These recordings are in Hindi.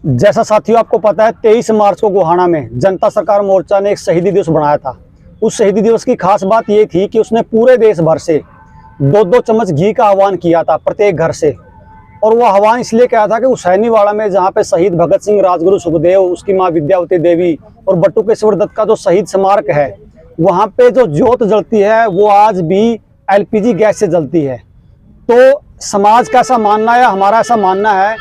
जैसा साथियों आपको पता है 23 मार्च को गोहाना में जनता सरकार मोर्चा ने एक शहीदी दिवस बनाया था। उस शहीदी दिवस की खास बात ये थी कि उसने पूरे देश भर से 2-2 चम्मच घी का आह्वान किया था प्रत्येक घर से। और वो आह्वान इसलिए किया था कि हुसैनीवाड़ा में जहाँ पे शहीद भगत सिंह, राजगुरु सुखदेव, उसकी माँ विद्यावती देवी और बटुकेश्वर दत्त का जो शहीद स्मारक है, वहाँ पे जो ज्योत जलती है वो आज भी LPG गैस से जलती है। तो समाज का ऐसा मानना है, हमारा ऐसा मानना है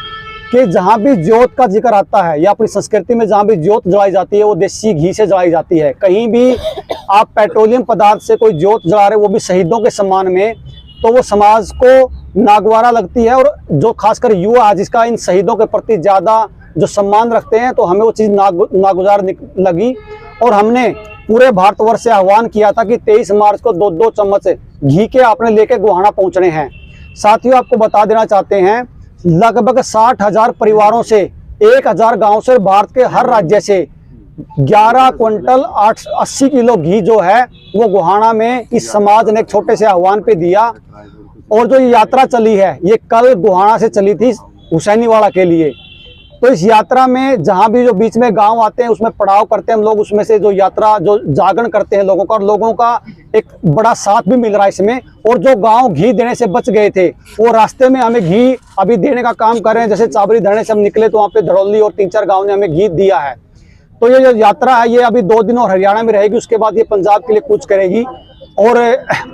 कि जहाँ भी ज्योत का जिक्र आता है या अपनी संस्कृति में जहाँ भी ज्योत जलाई जाती है वो देसी घी से जलाई जाती है। कहीं भी आप पेट्रोलियम पदार्थ से कोई ज्योत जला रहे, वो भी शहीदों के सम्मान में, तो वो समाज को नागवारा लगती है। और जो खासकर युवा है जिसका इन शहीदों के प्रति ज़्यादा जो सम्मान रखते हैं, तो हमें वो चीज़ नागुजार लगी। और हमने पूरे भारतवर्ष से आह्वान किया था कि 23 मार्च को 2-2 चम्मच घी के आपने लेके गोहाना पहुँचने हैं। साथियों आपको बता देना चाहते हैं, लगभग 60,000 परिवारों से 1,000 गांव से भारत के हर राज्य से 11 क्विंटल 80 किलो घी जो है वो गोहाना में इस समाज ने एक छोटे से आह्वान पे दिया। और जो ये यात्रा चली है ये कल गोहाना से चली थी हुसैनीवाड़ा के लिए। तो इस यात्रा में जहाँ भी जो बीच में गांव आते हैं उसमें पड़ाव करते हैं हम लोग, उसमें से जो यात्रा जो जागरण करते हैं लोगों का, और लोगों का एक बड़ा साथ भी मिल रहा है इसमें। और जो गांव घी देने से बच गए थे वो रास्ते में हमें घी अभी देने का काम कर रहे हैं। जैसे चाबरी धरने से हम निकले तो वहाँ पे धड़ौली और 3-4 गाँव ने हमें घी दिया है। तो ये जो यात्रा है ये अभी 2 दिन और हरियाणा में रहेगी, उसके बाद ये पंजाब के लिए कूच करेगी। और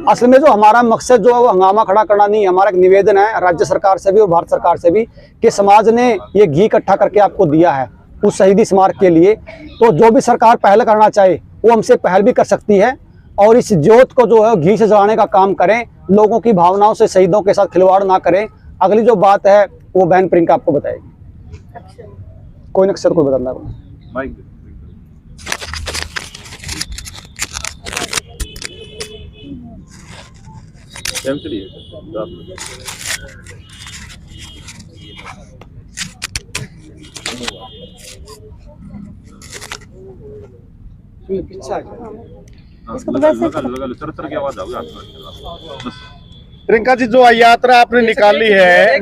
असल में जो हमारा मकसद जो है वो हंगामा खड़ा करना नहीं है। हमारा एक निवेदन है राज्य सरकार से भी और भारत सरकार से भी कि समाज ने ये घी इकट्ठा करके आपको दिया है उस शहीदी स्मारक के लिए। तो जो भी सरकार पहल करना चाहे वो हमसे पहल भी कर सकती है और इस ज्योत को जो है घी से जलाने का काम करें, लोगों की भावनाओं से शहीदों के साथ खिलवाड़ ना करें। अगली जो बात है वो बहन प्रियंका आपको बताएगी। कोई नक्सर कोई बताना प्रियंका जी, जो यात्रा आपने निकाली है,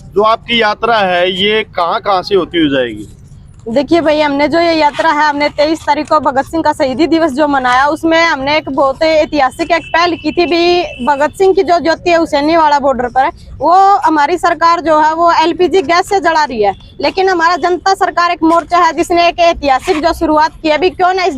जो आपकी यात्रा है ये कहाँ से होती हुई जाएगी? देखिए भाई, हमने जो ये यात्रा है, हमने 23 तारीख को भगत सिंह का शहीदी दिवस जो मनाया, उसमें हमने एक बहुत ऐतिहासिक एक पहल की थी भी। भगत सिंह की जो ज्योति है हुसैनीवाड़ा बॉर्डर पर, वो हमारी सरकार जो है वो LPG गैस से जला रही है। लेकिन हमारा जनता सरकार एक मोर्चा है जिसने एक ऐतिहासिक जो शुरुआत की है भी, क्यों ना इस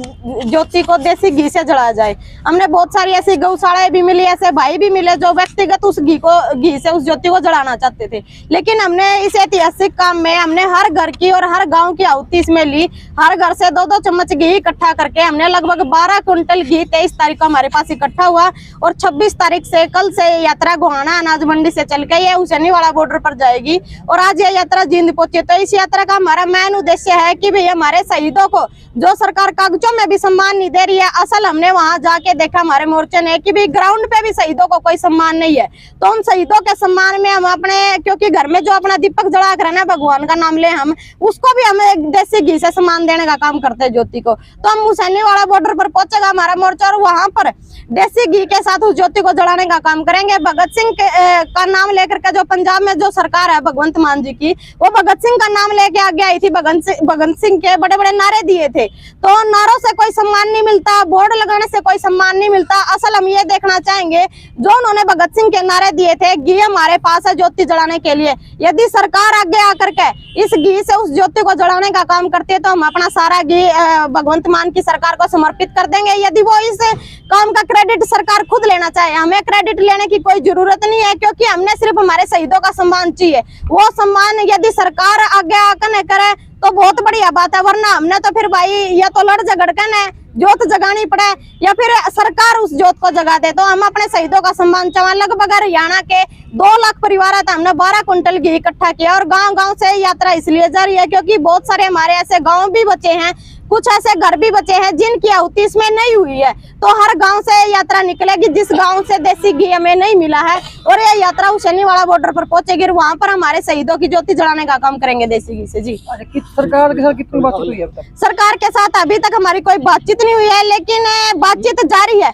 ज्योति को देसी घी से जलाया जाए। हमने बहुत सारी ऐसी गौशालाएं भी मिली, ऐसे भाई भी मिले जो व्यक्तिगत उस घी से उस ज्योति को जलाना चाहते थे। लेकिन हमने इस ऐतिहासिक काम में हमने हर घर की और हर गाँव की आहुति इसमें ली। हर घर से 2-2 चम्मच घी इकट्ठा करके हमने लगभग 12 क्विंटल घी 23 तारीख को हमारे पास इकट्ठा हुआ। और 26 तारीख से कल से यात्रा गोहाना अनाज मंडी से चल के ये हुसैनीवाड़ा बॉर्डर पर जाएगी। और आज ये यात्रा जींद पहुंची। तो इस यात्रा का हमारा मेन उद्देश्य है कि भाई हमारे शहीदों को जो सरकार कागजों में भी सम्मान नहीं दे रही है, असल हमने वहां जाके देखा हमारे मोर्चे ने कि भाई ग्राउंड पे भी शहीदों को कोई सम्मान नहीं है। तो हम शहीदों के सम्मान में हम अपने, क्योंकि घर में जो अपना दीपक जला कर ना भगवान का नाम ले, हम उसको भी हमें देसी घी से सम्मान देने का काम करते हैं ज्योति को। तो हम हुसैनीवाड़ा बॉर्डर पर पहुंचेगा हमारा मोर्चा और वहां पर देसी घी के साथ उस ज्योति को जलाने का काम करेंगे। भगत सिंह का नाम लेकर के जो पंजाब में जो सरकार है भगवंत मान जी की, वो भगत सिंह का नाम लेके आगे आई थी। भगत सिंह के बड़े बड़े नारे दिए थे। तो नारों से कोई सम्मान नहीं मिलता, बोर्ड लगाने से कोई सम्मान नहीं मिलता। असल हम ये देखना चाहेंगे जो उन्होंने भगत सिंह के नारे दिए थे, घी हमारे पास है ज्योति जलाने के लिए। यदि सरकार आगे आकर के इस घी से उस ज्योति को जलाने का काम करती है तो हम अपना सारा घी भगवंत मान की सरकार को समर्पित कर देंगे। यदि वो इस काम का क्रेडिट सरकार खुद लेना चाहे, हमें क्रेडिट लेने की कोई जरूरत नहीं है, क्योंकि हमने सिर्फ हमारे शहीदों का सम्मान चाहिए। वो सम्मान यदि सरकार आगे आकर न करे तो बहुत बढ़िया बात है, वरना हमने तो फिर भाई या तो लड़ झगड़ कर ज्योत जगानी पड़े या फिर सरकार उस ज्योत को जगा दे। तो हम अपने शहीदों का सम्मान चाहें। लगभग हरियाणा के 2 लाख परिवार था, हमने 12 क्विंटल घी इकट्ठा किया। और गांव-गांव से यात्रा इसलिए जा रही है क्योंकि बहुत सारे हमारे ऐसे गांव भी बचे हैं, कुछ ऐसे घर भी बचे हैं जिनकी आहुति इसमें नहीं हुई है। तो हर गांव से यात्रा निकलेगी जिस गांव से देसी घी हमें नहीं मिला है, और यह यात्रा हुसैनीवाला बॉर्डर पर पहुंचेगी और वहां पर हमारे शहीदों की ज्योति जलाने का काम करेंगे देसी घी से। जी, सरकार के साथ कितनी बातचीत हुई है अब तक? सरकार के साथ अभी तक हमारी कोई बातचीत नहीं हुई है, लेकिन बातचीत जारी है।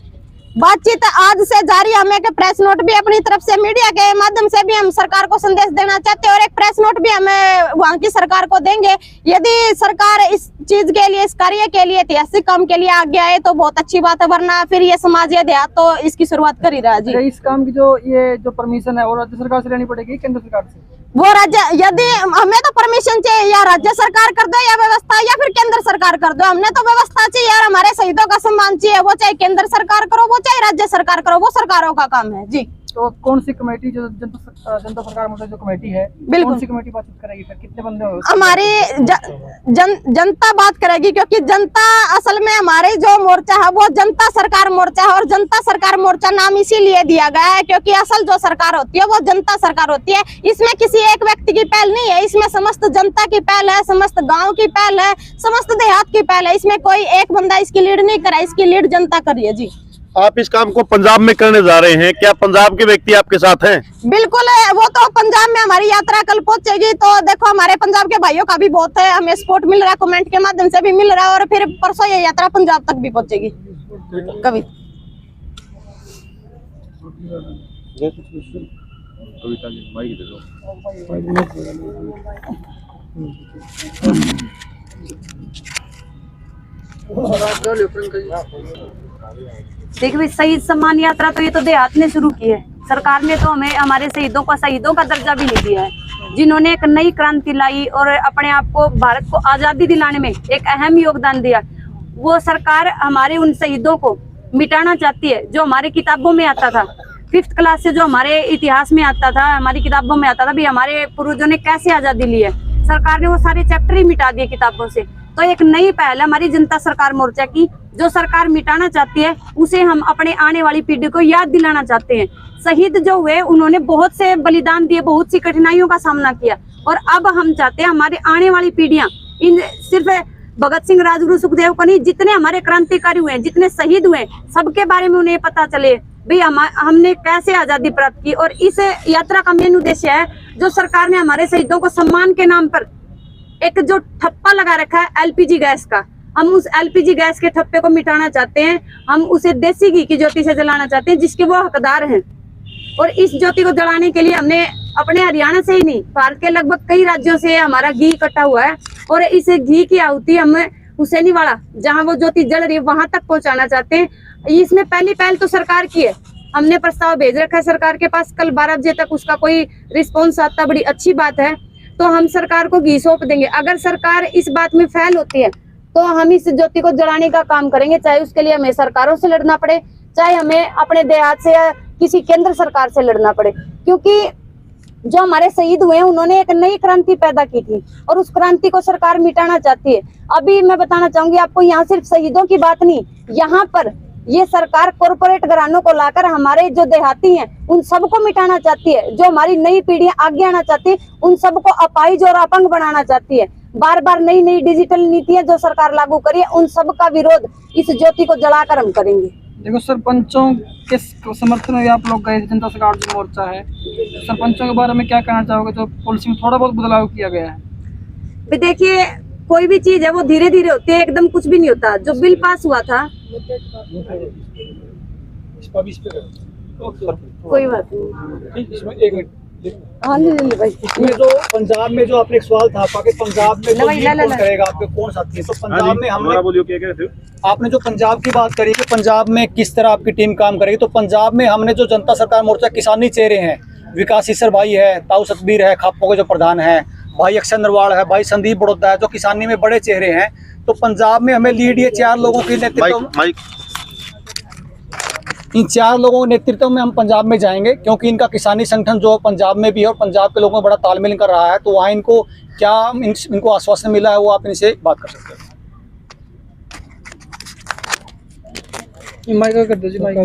बातचीत आज से जारी। हमें एक प्रेस नोट भी अपनी तरफ से मीडिया के माध्यम से भी हम सरकार को संदेश देना चाहते हैं, और एक प्रेस नोट भी हमें वहां की सरकार को देंगे। यदि सरकार इस चीज के लिए, इस कार्य के लिए, ऐतिहासिक काम के लिए आगे आए तो बहुत अच्छी बात है, वरना फिर ये समाज ये देहात तो इसकी शुरुआत कर ही रहा है। जी, इस काम की जो परमिशन है वो राज्य सरकार से लेनी पड़ेगी, केंद्र सरकार से? वो राज्य, यदि हमें तो परमिशन चाहिए, या राज्य सरकार कर दो या व्यवस्था, या फिर केंद्र सरकार कर दो। हमने तो व्यवस्था चाहिए यार, हमारे शहीदों का सम्मान चाहिए। वो चाहे केंद्र सरकार करो, वो चाहे राज्य सरकार करो, वो सरकारों का काम है। जी, तो कौन सी कमेटी, जो जनता सरकार मतलब जो कमेटी है, बिल्कुल, कौन सी कमेटी बातचीत करेगी? फिर कितने बंदे होंगे? हमारी जनता बात करेगी, क्योंकि जनता असल में हमारे जो मोर्चा है वो जनता सरकार मोर्चा है, और जनता सरकार मोर्चा नाम इसीलिए दिया गया है क्योंकि असल जो सरकार होती है वो जनता सरकार होती है। इसमें किसी एक व्यक्ति की पहल नहीं है, इसमें समस्त जनता की पहल है, समस्त गाँव की पहल है, समस्त देहात की पहल है। इसमें कोई एक बंदा इसकी लीड नहीं करा, इसकी लीड जनता करी है। जी, आप इस काम को पंजाब में करने जा रहे हैं, क्या पंजाब के व्यक्ति आपके साथ हैं? बिल्कुल है, वो तो पंजाब में हमारी यात्रा कल पहुंचेगी, तो देखो हमारे पंजाब के भाइयों का भी बहुत है, हमें सपोर्ट मिल रहा है, कमेंट के माध्यम से भी मिल रहा है, और फिर परसों ये यात्रा पंजाब तक भी पहुंचेगी। कभी देखिए भाई, शहीद सम्मान यात्रा तो ये तो देहात ने शुरू की है। सरकार ने तो हमें, हमारे शहीदों का दर्जा भी नहीं दिया है, जिन्होंने एक नई क्रांति लाई और अपने आप को, भारत को आजादी दिलाने में एक अहम योगदान दिया। वो सरकार हमारे उन शहीदों को मिटाना चाहती है जो हमारे किताबों में आता था। 5th क्लास से जो हमारे इतिहास में आता था, हमारी किताबों में आता था भी हमारे पूर्वजों ने कैसे आजादी ली है। सरकार ने वो सारे चैप्टर ही मिटा दिए किताबों से। तो एक नई पहल है हमारी जनता सरकार मोर्चा की, जो सरकार मिटाना चाहती है उसे हम अपने आने वाली पीढ़ी को याद दिलाना चाहते हैं। शहीद जो हुए उन्होंने बहुत से बलिदान दिए, बहुत सी कठिनाइयों का सामना किया, और अब हम चाहते हैं हमारे आने वाली पीढ़ियां इन सिर्फ भगत सिंह, राजगुरु, सुखदेव को नहीं, जितने हमारे क्रांतिकारी हुए, जितने शहीद हुए, सबके बारे में उन्हें पता चले भाई हमने कैसे आजादी प्राप्त की। और इस यात्रा का मेन उद्देश्य है, जो सरकार ने हमारे शहीदों को सम्मान के नाम पर एक जो ठप्पा लगा रखा है एलपीजी गैस का, हम उस एलपीजी गैस के ठप्पे को मिटाना चाहते हैं। हम उसे देसी घी की ज्योति से जलाना चाहते हैं, जिसके वो हकदार हैं। और इस ज्योति को जलाने के लिए हमने अपने हरियाणा से ही नहीं, भारत के लगभग कई राज्यों से हमारा घी इकट्ठा हुआ है, और इस घी की आहुति हम हुसैनीवाला, जहां वो ज्योति जल रही है, वहां तक पहुंचाना चाहते हैं। इसमें पहली पहल तो सरकार की है, हमने प्रस्ताव भेज रखा है सरकार के पास। कल 12 बजे तक उसका कोई रिस्पॉन्स आता, बड़ी अच्छी बात है। तो हम सरकार को घी सौंप देंगे। अगर सरकार इस बात में फेल होती है तो हम इस ज्योति को जलाने का काम करेंगे, चाहे उसके लिए हमें सरकारों से लड़ना पड़े, चाहे हमें अपने देहात से या किसी केंद्र सरकार से लड़ना पड़े। क्योंकि जो हमारे शहीद हुए हैं उन्होंने एक नई क्रांति पैदा की थी, और उस क्रांति को सरकार मिटाना चाहती है। अभी मैं बताना चाहूंगी आपको, यहाँ सिर्फ शहीदों की बात नहीं, यहाँ पर ये सरकार कॉर्पोरेट घरानों को लाकर हमारे जो देहाती हैं उन सबको मिटाना चाहती है। जो हमारी नई पीढ़ियां आगे आना चाहती है उन सबको अपाहिज और अपंग बनाना चाहती है। बार बार नई नई डिजिटल नीतियां जो सरकार लागू करी है, उन सब का विरोध इस ज्योति को जलाकर हम करेंगे। देखो, सरपंचों के समर्थन में आप लोग गए, जनता सरकार जो मोर्चा है, सरपंचों के बारे में क्या कहना चाहोगे? जो पॉलिसी में थोड़ा बहुत बदलाव किया गया है। देखिए, कोई भी चीज है वो धीरे धीरे होती है, एकदम कुछ भी नहीं होता। जो बिल पास हुआ था, कोई बात नहीं, हाँ ले भाई। इसमें जो पंजाब में जो आपने एक सवाल था आपका कि पंजाब में जो लीड कौन करेगा, आपके कौन साथी है, तो पंजाब में हमने, आपने जो पंजाब की बात करी कि पंजाब में किस तरह आपकी टीम काम करेगी, तो पंजाब में हमने जो जनता सरकार मोर्चा किसानी चेहरे हैं, विकास ईसर भाई है, ताऊ सतबीर है, खापों के जो प्रधान है, भाई अक्षय नरवाल है, भाई संदीप बड़ौदा है, जो किसानी में बड़े चेहरे हैं। तो पंजाब में हमें लीड ये 4 लोगों की नेतृत्व, इन 4 लोगों के नेतृत्व में हम पंजाब में जाएंगे, क्योंकि इनका किसानी संगठन जो पंजाब में भी है और पंजाब के लोगों में बड़ा तालमेल कर रहा है। तो वहाँ इनको क्या इनको आश्वासन मिला है वो आप इनसे बात कर सकते हैं। माइक कर दो जी, माइक।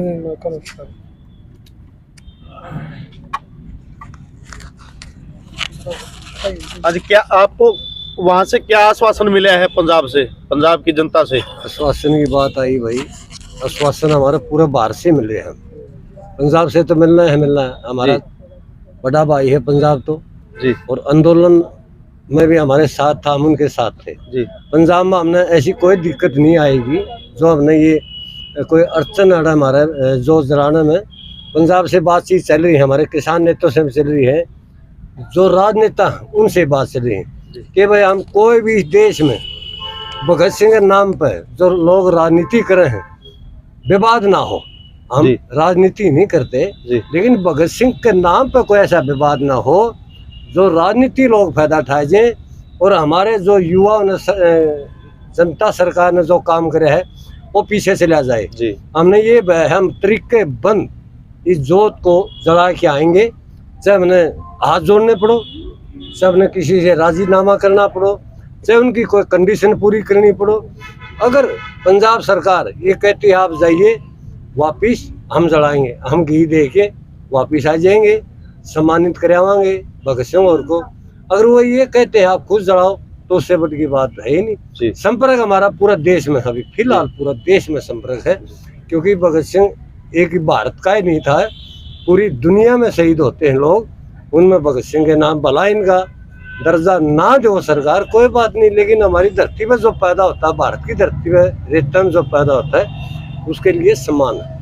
आज क्या आपको वहाँ से क्या आश्वासन मिला है पंजाब से, पंजाब की जनता से? आश्वासन की बात आई भाई, आश्वासन हमारा पूरा भारत से मिल रहे हैं। पंजाब से तो मिलना है हमारा बड़ा भाई है पंजाब तो जी और आंदोलन में भी हमारे साथ था, हम उनके साथ थे जी। पंजाब में हमने ऐसी कोई दिक्कत नहीं आएगी जो हमने ये कोई अड़चन आ रहा हमारे जो जराने में। पंजाब से बातचीत चल रही है, हमारे किसान नेताओं से भी चल रही है, जो राजनेता उनसे बात चल रही है कि भाई हम कोई भी इस देश में भगत सिंह के नाम पर जो लोग राजनीति कर रहे हैं विवाद ना हो। हम जी। राजनीति नहीं करते जी। लेकिन भगत सिंह के नाम पर कोई ऐसा विवाद ना हो जो राजनीति लोग फायदा उठाए जाए और हमारे जो युवाओं ने जनता सरकार ने जो काम करे है वो पीछे से ले जाए जी। हमने ये हम तरीके बंद इस जोत को जला के आएंगे, चाहे हमने हाथ जोड़ने पड़ो, चाहे हमने किसी से राजीनामा करना पड़ो, चाहे उनकी कोई कंडीशन पूरी करनी पड़ो। अगर पंजाब सरकार ये कहती है आप जाइए वापिस, हम जलाएंगे, हम घी दे के वापिस आ जाएंगे, सम्मानित करावाएंगे भगत सिंह और को। अगर वो ये कहते हैं आप खुद जलाओ तो उससे बड़ी की बात है ही नहीं। संपर्क हमारा पूरा देश में, अभी फिलहाल पूरा देश में संपर्क है, क्योंकि भगत सिंह एक ही भारत का ही नहीं था, पूरी दुनिया में शहीद होते हैं लोग, उनमें भगत सिंह के नाम भला इनका दर्जा ना जो सरकार कोई बात नहीं, लेकिन हमारी धरती में जो पैदा होता है, भारत की धरती में रेत में जो पैदा होता है उसके लिए सम्मान है।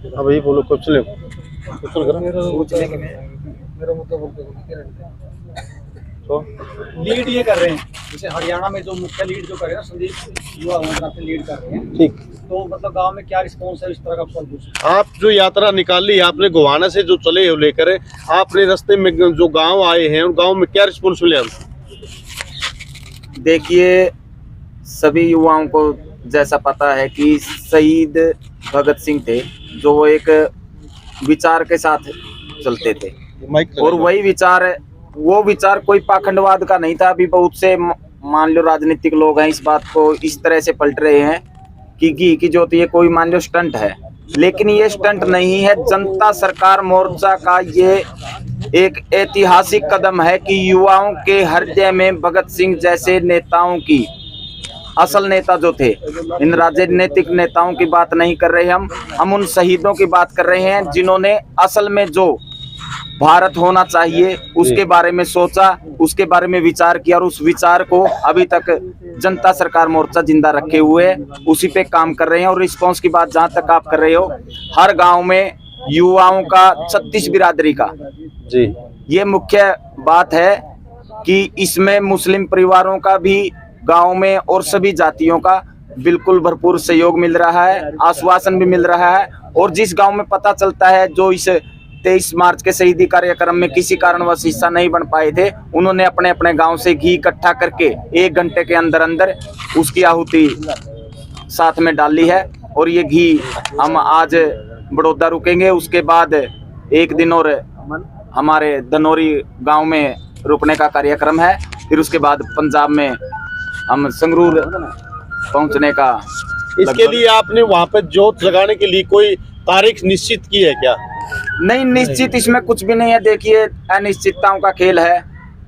अब यही बोलो, कुछ ले तो लीड ये कर रहे हैं, जैसे हरियाणा में जो मुख्य लीड जो कर रहे हैं संदीप युवा मंत्रालय से लीड कर रहे हैं, ठीक। तो मतलब गांव में क्या रिस्पॉन्स है इस तरह का सवाल पूछो। आप जो यात्रा निकाली आपने गोवाना से जो चले हो लेकर, आपने रास्ते में जो गांव आए हैं उन गांव में क्या रिस्पॉन्स मिले? देखिए, सभी युवाओं को जैसा पता है कि शहीद भगत सिंह थे जो वो एक विचार के साथ चलते थे और वही विचार, वो विचार कोई पाखंडवाद का नहीं था। अभी बहुत से मान लो राजनीतिक लोग हैं इस बात को इस तरह से पलट रहे हैं कि घी की ज्योति ये कोई मान लो स्टंट है, लेकिन ये स्टंट नहीं है। जनता सरकार मोर्चा का ये एक ऐतिहासिक कदम है कि युवाओं के हृदय में भगत सिंह जैसे नेताओं की, असल नेता जो थे, इन राजनीतिक नेताओं की बात नहीं कर रहे हम उन शहीदों की बात कर रहे हैं जिन्होंने असल में जो भारत होना चाहिए उसके बारे में सोचा, उसके बारे में विचार किया और उस विचार को अभी तक जनता सरकार मोर्चा जिंदा रखे हुए है, उसी पे काम कर रहे हैं। और रिस्पांस की बात जहां तक आप कर रहे हो, हर गांव में युवाओं का 36 बिरादरी का जी, ये मुख्य बात है कि इसमें मुस्लिम परिवारों का भी गांव में और सभी जातियों का बिल्कुल भरपूर सहयोग मिल रहा है, आश्वासन भी मिल रहा है। और जिस गांव में पता चलता है जो इस 23 मार्च के शहीदी कार्यक्रम में किसी कारणवश हिस्सा नहीं बन पाए थे, उन्होंने अपने अपने गांव से घी इकट्ठा करके 1 घंटे के अंदर अंदर उसकी आहुति साथ में डाली है। और ये घी हम आज बड़ौदा रुकेंगे, उसके बाद एक दिन और हमारे दनौरी गांव में रुकने का कार्यक्रम है, फिर उसके बाद पंजाब में हम संगरूर पहुंचने का। इसके लिए आपने वहाँ पे जोत जगाने के लिए कोई तारीख निश्चित की है क्या? नहीं, निश्चित इसमें कुछ भी नहीं है। देखिए, अनिश्चितताओं का खेल है।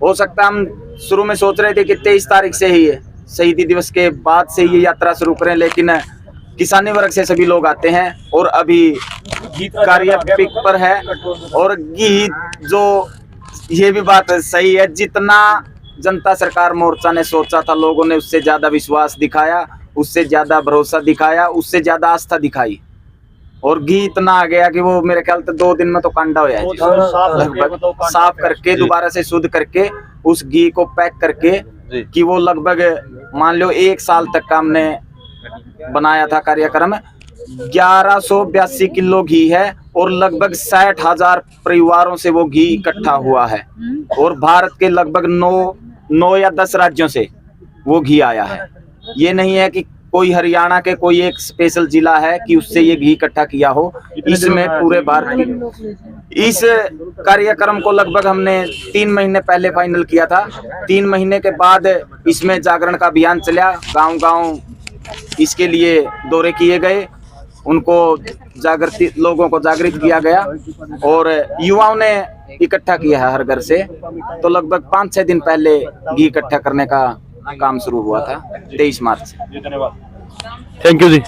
हो सकता है हम शुरू में सोच रहे थे कि 23 तारीख से ही है, शहीदी दिवस के बाद से ये यात्रा शुरू करें, लेकिन किसानी वर्ग से सभी लोग आते हैं और अभी गीत कार्य पिक पर है। और गीत जो, ये भी बात सही है, जितना जनता सरकार मोर्चा ने सोचा था लोगों ने उससे ज्यादा विश्वास दिखाया, उससे ज्यादा भरोसा दिखाया, उससे ज्यादा आस्था दिखाई। और घी इतना आ गया कि वो मेरे ख्याल से 2 दिन में तो कांडा हो जाए, लगभग साफ करके दोबारा से शुद्ध करके उस घी को पैक करके कि वो लगभग मान लो 1 साल तक का हमने बनाया था कार्यक्रम। 1182 किलो घी है और लगभग 60,000 परिवारों से वो घी इकट्ठा हुआ है और भारत के लगभग 9 या 10 राज्यों से वो घी आया है। ये नहीं है कि कोई हरियाणा के कोई एक स्पेशल जिला है कि उससे ये घी इकट्ठा किया हो। इसमें पूरे भारत की इस कार्यक्रम को लगभग हमने 3 महीने पहले फाइनल किया था। 3 महीने के बाद इसमें जागरण का अभियान चला, गांव-गांव इसके लिए दौरे किए गए, उनको लोगों को जागृत किया गया और युवाओं ने इकट्ठा किया है हर घर से। तो लगभग 5-6 दिन पहले घी इकट्ठा करने का काम शुरू हुआ था 23 मार्च से। Thank you ji.